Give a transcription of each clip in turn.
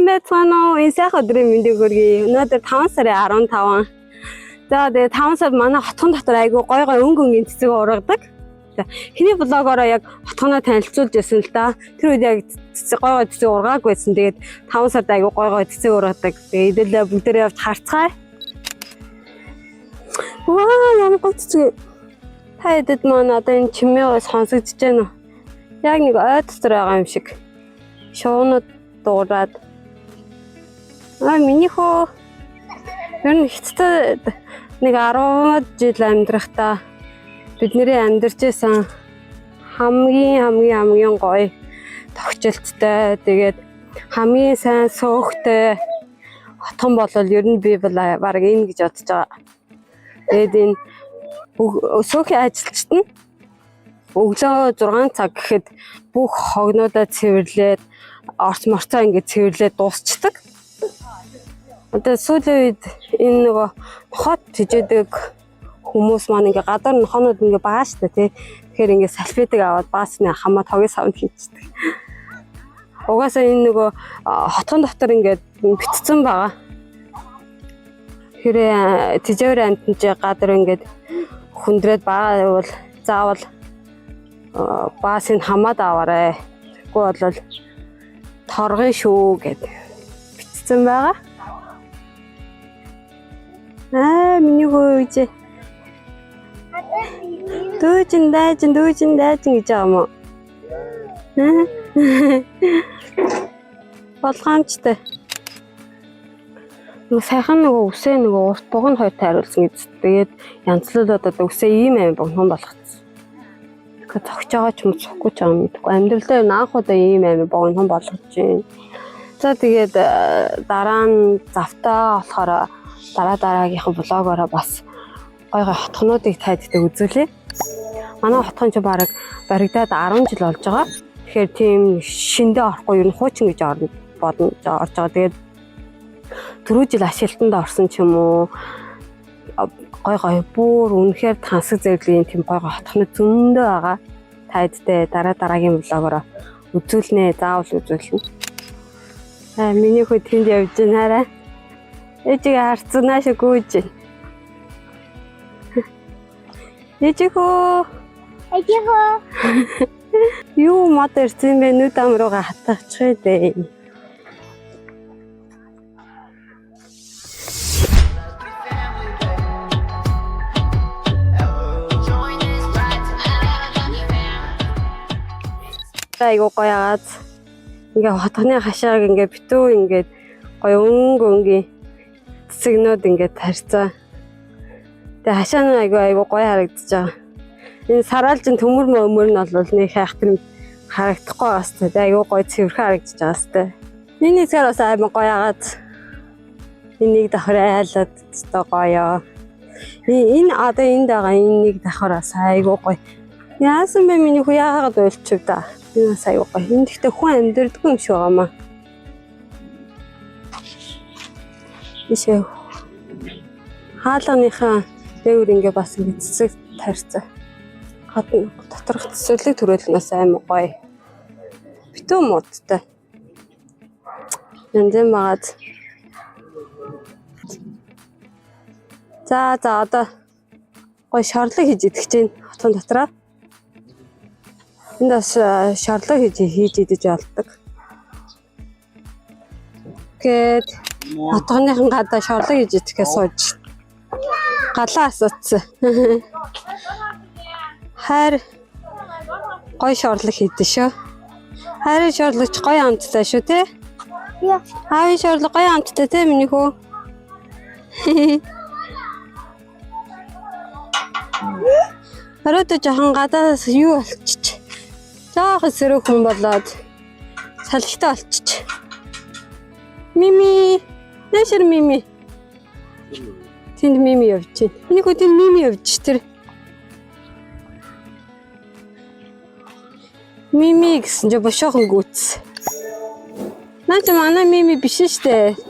байцгаана уу? Энэ сайхан өдрийн мэндийг хүргэе. Өнөөдөр 5 сарын 15. За тэгээ 5 сард манай хотхон дотор айгүй гой өнгөнгийн цэцэг ургадаг. Хиний блогороо яг хотгоноо танилцуулж байсан л да. Тэр үед яг гой цэцэг ургаагүй байсан. Тэгээд 5 сард айгүй гой цэцэг ургадаг. Тэгээд идэлээ бүгдээрээ явж харцгаая. Ваа, ямар гой цэцэг. Та идэд маань одоо энэ чимээ сонсогдож байна уу? Яг нэг ой дотор байгаа юм шиг. Шуунууд дуурайд. Миний хөө ер нь хэцтэй нэг 10 жил амьдрахтаа бидний амьдарч исэн хамгийн гоё тогтчлттай тэгээд хамгийн сайн сөөхтэй хотхон болол ер нь би баг энэ гэж бодож байгаа. Тэгээд энэ сөөхийн ажилчид нь өглөө 6 цаг гэхэд бүх хогнуудаа цэвэрлээд орц морцоо ингээд цэвэрлээд дуусчдаг. Одоо сүүлийн үед энэ нөгөө хот тижээдэг хүмүүс маань ингээ гадар нохонууд ингээ байгаа штэ тий. Тэгэхээр ингээ салфетыг аваад баасны хамаа тогийн савнд хийчихдэг. Угаасаа энэ нөгөө хотхон дотор ингээ битцсэн байгаа. Тэгэхээр тижээр амтнаж гадар ингээ хүндрээд байгаа бол заавал баасыг хамаад аваарай. Тэгэхгүй бол торгын шүү гэд битцсэн байгаа. Миний хөөж. Дүүжин дайжин гэж байгаа юм уу? Болгоомжтой. Сайхан нөгөө үсээ нөгөө урт бугны хоёртой хариулсан гэж. Тэгээд янзлуулаад одоо үсээ ийм аим богино болгоцсон. Тэгэхээр цогч байгаа ч юм уу цохгүй ч юм мэдгүй. Амьдралдаа наах удаа ийм аим богино болгож байна. За тэгээд дараа нь завтаа болохоор дараагийнхаа блогороо бас гой хотхонуудыг тайлбартай үзүүлээ. Манай хотхон ч барагдаад 10 жил болж байгаа. Тэгэхээр тийм шиндээ орохгүй юу хуучин гэж орж байгаа. Тэгээд 4 жил ашиглалтанд орсон ч юм уу гой бүр үнэхээр тансаг зэрэглийн тийм гой хотхонод зөндөө байгаа. Тайлбартай дараагийн блогороо үзүүлнэ. Заавал үзүүлнэ. Миний хүү тэнд явж байна хараа. Эжиг харцнаа шиг гүйж байна. Эжихөө. Юу мод ирсэн бэ? Нүд ам руугаа хатаачих дээ. Айгуу гоё агаад ингээ хотгоны хашааг ингээ битүү ингээ гоё өнгөнгийн цэцэгнүүд ингээ тарьцаа. Тэгээ хашаа нь айгуу гоё харагдаж байгаа. Энэ сараалжин төмөр мөмөр нь бол нэг хайхтар харагдахгүй бас тэгээ айгуу гоё цэвэрхэн харагдаж байгаа сте. Миний зэрэг бас аймаг гоё агаад энийг давхар айлаад өстой гоё. Энэ одоо энд байгаа энийг давхар бас айгуу гоё. Яасан бэ миний хүү яагаад уйлчив та? Энэ бас айгуу гоё. Энд ихтэй хүн амьдэрдгүй юм шиг байгаамаа. Ишээ. Хаалганыхаа дэвэр ингээ бас ингээ цэцэг тарьцаа. Хатан доторх төсөөлөг төрөлнөөс аймаг гоё. Битүү муудтай. Эндэн багад. За одоо гоё шорлог хийж идэх чинь хотхон дотроо. Энд бас шорлог хийж идэж болдог. Гэт хотгоныхан гадаа шорлог хийж идэхээ сууж галаа асууцсан. Хайр гоё шорлог хийдэж шүү. Хайрын шорлогч гоё амттай шүү те. Аавын шорлог гоё амттай те миний хөө. Оройд жоохон гадаас юу болчих. Жоохон сэрэг хүн болоод салхитай болчих. Мими, нэшэр мими. Тэнд мими явж байна. Миний хүү тэнд мими явж тэр. Мими гэсэн чи бошоохон гүйтс. Наач манай мими биш штэ.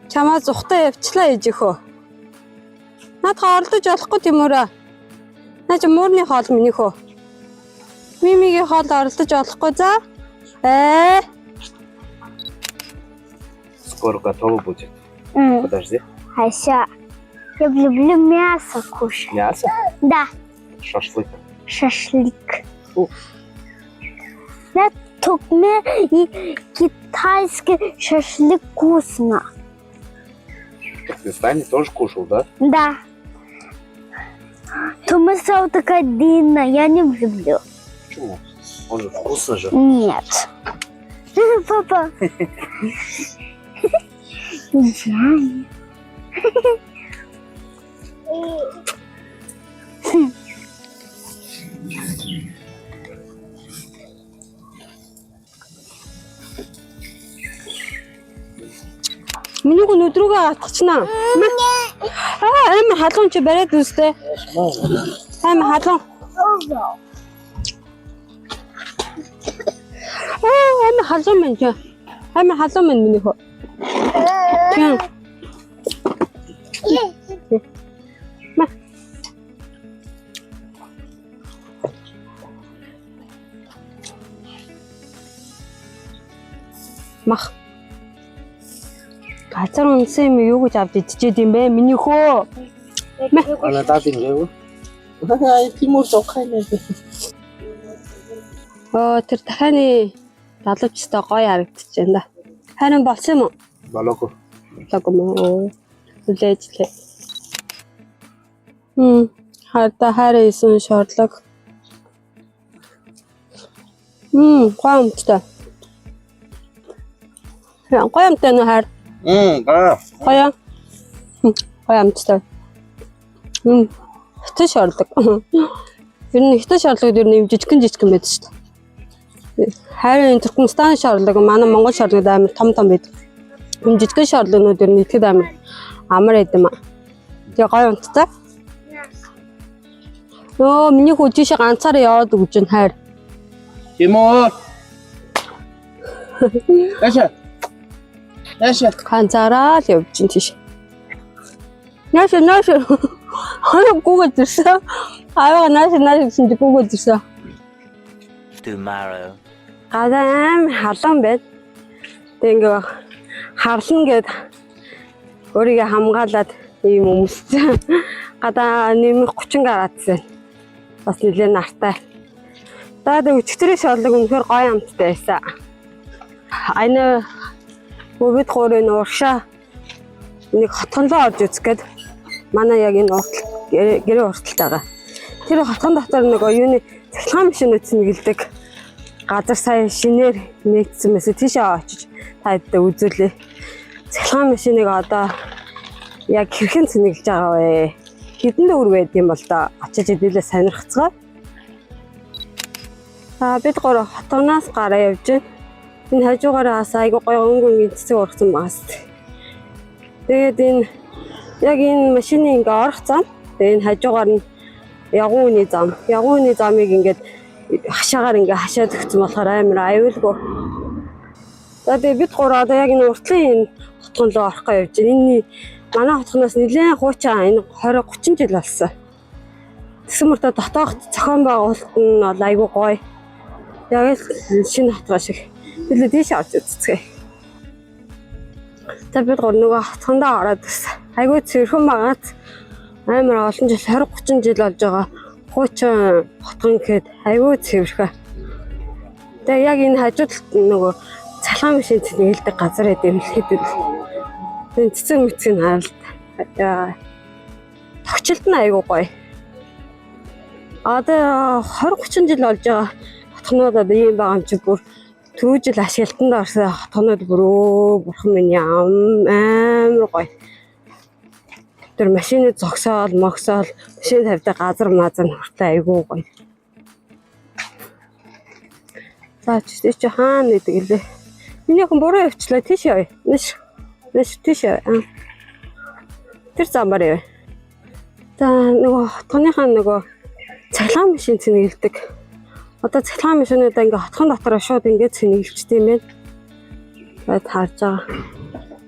Чамаа зүхтаа явчлаа ээжихөө. Наадхаа орлож болохгүй тийм үү? Наач муурны хоол миний хөө. Мимигийн хоол орлож болохгүй за. скоро готово будет. Подожди. Ася, я люблю мясо кушать. Мясо? Да, Шашлык. шашлык. Да, туркмен и китайский шашлык вкусно. В Туркменистане тоже кушал, да? Да. Томасов такая длинная, я не люблю. Почему? Он же вкусно же. Нет. Папа. Идеально. Миний хүн өдрөөгөө атчихна. Амар халуун чи бариад үстэй. Амар халуун. Амар халуун мэн чи. Амар халуун мэн миний хөө. Тийм. Мах. Газар үнсэн юм юу гэж авч идчихэд юм бэ? Миний хөө. Она так и живет. Тимур зохайнаа. Тэр дахианы залуучтай гоё харагдчихээн да. Харин болсон юм уу? Балоко. Болоогүй мó. Үлээжлээ. Хараа исэн шорлог. Гоё амттай. Гоё амттай нэ хар. Да. Гоё. Гоё амттай. Хятад шорлог. Ер нь хятад шорлогод ер нь жижигхэн байдаг шүү дээ. Харин Туркменстан шорлог манай Монгол шорлогод амар том байдаг. Жижигхэн шорлогнууд ер нь идэхэд амар байд юм аа. Тэгээ гоё унтцаа. Нөө миний хүү жишээ ганцаараа яваад өгч ин хайр. Тимур. Яша. Ганцаараа л явж ин тийш. Нааш. Хаяа гуйж ирсэн. Аяга нааш гэсэн чи гуйж ирсэн. Tomorrow. Гадаа амар халуун байд. Тэг ингээ харлна гэд өөрийгөө хамгаалаад ийм өмссөн. Гадаа нэмэх 30 градус. Бас нэлээд нартай. Даад өчтөрийн шорлог үнэхээр гоё амттай байсан. Аяна бүгд гоорын ууршаа нэг хотгонлоо орж үзэх гээд манай яг энэ гэрээ урталт байгаа. Тэр хотгон дотор нөгөө юуны цахилгаан машинууд цэнгэлдэг газар сая шинээр нэгдсэн мэсэ тийшээ очиж таадтай үзүүлээ. Цахилгаан машиныг одоо яг хэрхэн цэнгэлж байгаа вэ? Хэдэн төгрөг байд юм бол та очиж хэдүүлээ сонирхцгаа. Бид гурав хотгоноос гараа явж байна. Энэ хажуугаараа бас айгуу гоё өнгөн цэцэг ургасан багс. Тэгээд энэ машины ингээ орох зам. Тэгээд энэ хажуугаар нь ягууны зам. Ягууны замыг ингээд хашаагаар ингээ хашаад өгсөн болохоор амар аюулгүй. За тэгээд бид гурав одоо яг энэ уртлын хотгон руу орох гэж явж байна. Энэ манай хотгоноос нэлээд хуучаа энэ 20-30 жил болсон. Тэгсэн мөртөө дотоогт зохион байгуулалт нь бол айгүй гоё. Яг л шинэ хотгоо шиг. Билээ тийш авч үзцгээе. За бид гур нөгөө хотгондоо ороод ирсэн. Айгүй цэвэрхэн багаад амар олон жил 20-30 жил болж байгаа. Хуучин хотгон гэхэд айгүй цэвэрхэн. Тэгээ яг энэ хажууд нөгөө цахилгаан машин цэнгэлдэг газар гэдэг юм хэлэхэд энэ цэцэг мэцгийн харалт. Тогтчлт нь айгүй гоё. Одоо 20-30 жил болж байгаа хотгонууд одоо ийм байгаа юм чи бүр түүжил ашиглалтанд орсон хотгонууд бүр бурхан минь амар гоё. Тэр машины зогсоол, машин тавьдаг газар мазар хүртэл айгүй гоё. За чи хаана гэдэг лээ. Миний хүн буруу явчлаа тийш явъя. Нэш тийш явъя. Тэр замбар явъя. За нөгөө хотгоныхаа нөгөө цахилгаан машин цэнгэлдэг. Одоо цахилгаан машинуудаа ингээ хотхон дотороо шууд ингээ цэнгэлжтэй юм байна. Тэгээд харж байгаа.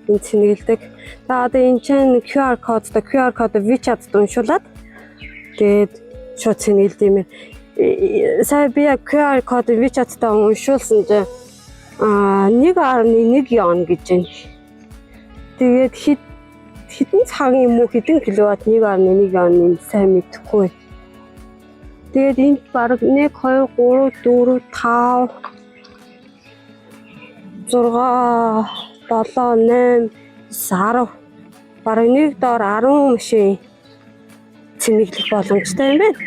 Энэ цэнгэлдэг. За одоо энэ чинь QR кодтой WeChat-д уншуулад тэгээд шууд цэнгэлдэг юм байна. Сая би QR код WeChat-тай уншуулсан чинь 1.1 yen гэж байна. Тэгээд хитэн цагаан юм уу хитэн киловатт 1.1 он сайн мэдэхгүй. Тэгээд энд баг 1 2 3 4 5 6 7 8 10 бараг нэг доор 10 машин цэнэглэх боломжтой юм байна.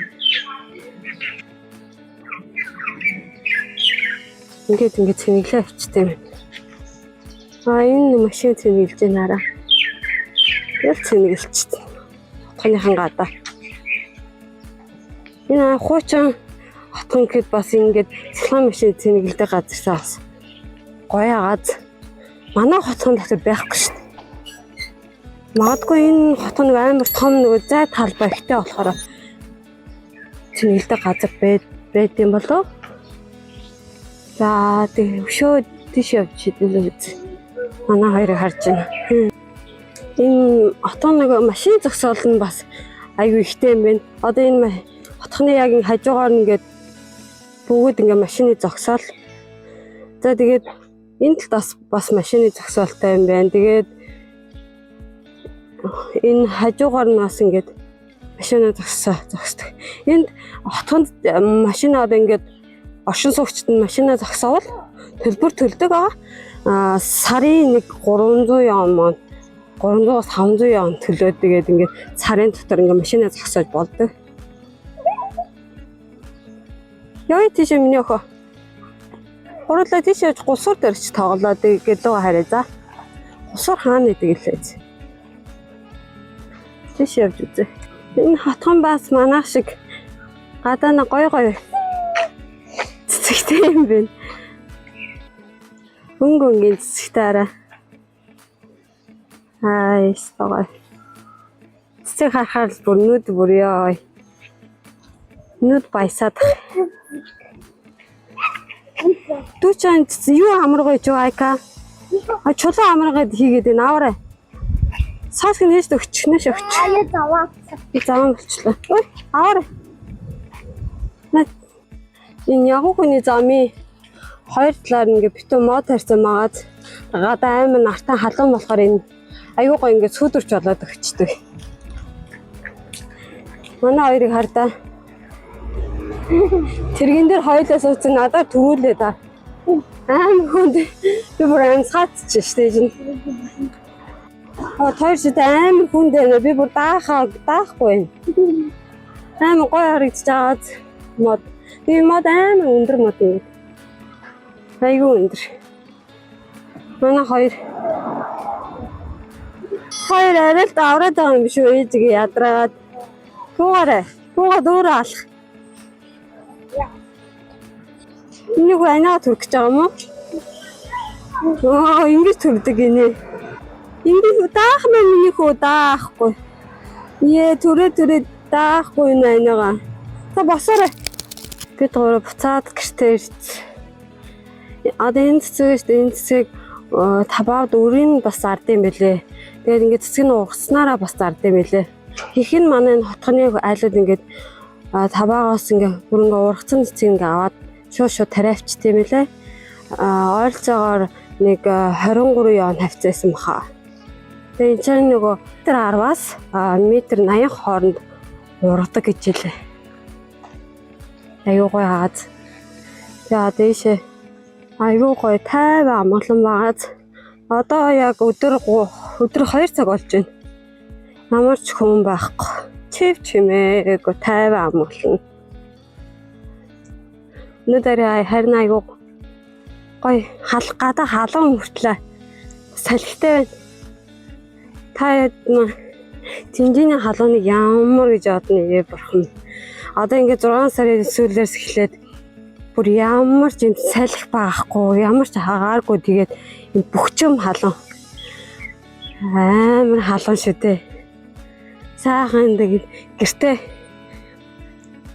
Ингээд цэнэглээ авчтай юм. Энэ машин цэнэглэж байна. Яг цэнэглэлчтэй. Хотхоныхан гадаа. Энэ хуучин хотхон гэд бас ингээд цэцлэн машин цэнэглэдэг газарсаа бас гоё газ. Манай хотхон дотор байхгүй шүү дээ. Магадгүй энэ хотхон нэг амар том нэг зай талбай ихтэй болохоор цэнэглэдэг газар байд юм болов. За тэг өшөө тийш явж идэл үз. Манай хоёрыг харж байна. Энэ хотхон нэг машин зогсоол нь бас айгүй ихтэй юм байна. Одоо энэ хотхны яг ин хажуугаар ингээд бүгд ингээд машины зогсоол. За тэгээд энэ талаас бас машины зогсоолтой юм байна. Тэгээд энэ хажуугаар нь бас ингээд машина зогсдог. Энд хотхонд машинаар ингээд оршин суугчид нь машина зогсоовол төлбөр төлдөг байгаа. Сарын нэг 300 яон маань 300-аас 500 яон төлөөд тэгээд ингээд сарын дотор ингээд машина зогсоож болдог. Яа тийш миний охоо. Хурлаа тийш явж гусуур дээрч тоглоод гэлөө хараа за. Гусуур хаана идэг гэлээ. Тийш явж үзье. Энэ хотхон бас манайх шиг гадаа нэг гоё цэцэгтэй юм байна. Өнгөнгийн цэцэгтэй арай. Согой. Цэцэг харахаар бүр нүд бүр ёо. Нүд баясаад. Түчэн юу амаргой ч айка. Чулуу амаргаад хийгээд энэ аваарай. Саас гинэж өгчихнэ шогч. Аяа заваа. Би заван болчлоо. Ой, аваарай. Энэ ягууны замын хоёр талаар ингээ битүү мод тарьсан магаад гадаа аймаг нартаа халуун болохоор энэ аюу гоо ингээ сүйдэрч болоод өгчдөг. Манай хоёрыг хардаа. Тэргэн дээр хоёулаа суудсан надад төрүүлээ да. Хүнд би бүр амсгаач штэ чинь. Тэр шиг амар хүнд би бүр даахгүй. Амар гоё харагдаж байгаа мод. Би мод амар өндөр мод юм. Айгуу өндөр. Манай хоёр арай л давраад байгаа юм биш үү? Ээжигээ ядраад. Туугаа дөөрөө алах. Энийг анаа түрх гэж байгаа юм уу? Ингэж түрдэг гинэ. Ингэж даах мэн миний хөө даахгүй. Түрээ даахгүй энэ анаага. Та босоорой. Би тоо буцаад гэртээ ирж. Одоо энэ цэцэг табаад өрийн бас ард юм бэлээ. Тэгээд ингээд цэцэг нь угаснараа бас ард юм бэлээ. Их нь манай хотхоны айлууд ингээд табаагаас ингээд бүрэнгээ ургацсан цэцэг ингээд аваад шууд тариавчт юм лээ. Ойролцоогоор нэг 23 яон хавцаасан баха. Тэгээ энэ чинь нөгөө метр 10-аас метр 80 хооронд ургадаг гэж хэлээ. Аюу гой хаад. За дээшээ аюу гой тайван амгалан байгааз. Одоо яг өдөр 2 цаг болж байна. Ямар ч хүн байхгүй. Чив чимээгүй тайван амгалан. Өнөөдөр харин аюу гой гадаа халуун хүртлээ. Салхитай байна. Та Тэмжээний халууныг ямар гэж одно бурхан. Одоо ингээд 6 сарын сүүлээс эхлээд бүр ямар ч юм салхи байхгүй, ямар ч хагааргүй тэгээд бүхчэм халуун. Амар халуун шүү дээ. Сайхан тэгээд гэртээ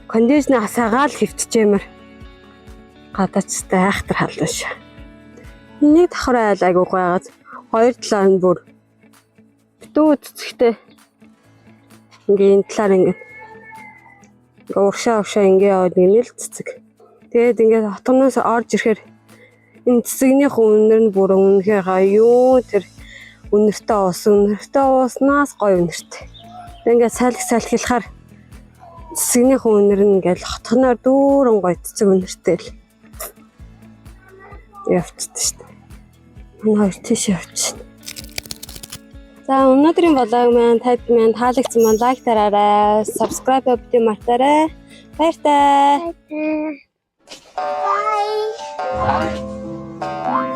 кондишнер асаагаал хөвчжэмэр гадаачтай айхтар халуун шүү. Энийг давхар айл айгуу гойгоц хоёр талаар нь бүр битүү цэцэгтэй ингээ энэ талаар ингээ уршаа ингээ яваад нэг л цэцэг. Тэгээд ингээ хотгоноос орж ирэхээр энэ цэцэгнийх үнэр нь бүр үнэхээр юу тэр Үнэртэй ууснаас гоё үнэртэй. Ингээд салхилахаар цэцгнийхэн үнэр нь ингээд хотхоноор дүүрэн гоё цэцэг үнэртэй л явчихсан шүү дээ. Манай хоёр тийш явчихсан. За өнөөдрийн влог маань таалагдсан маань лайк дараарай, subscribe бити мартаарай. Баяртай. Bye.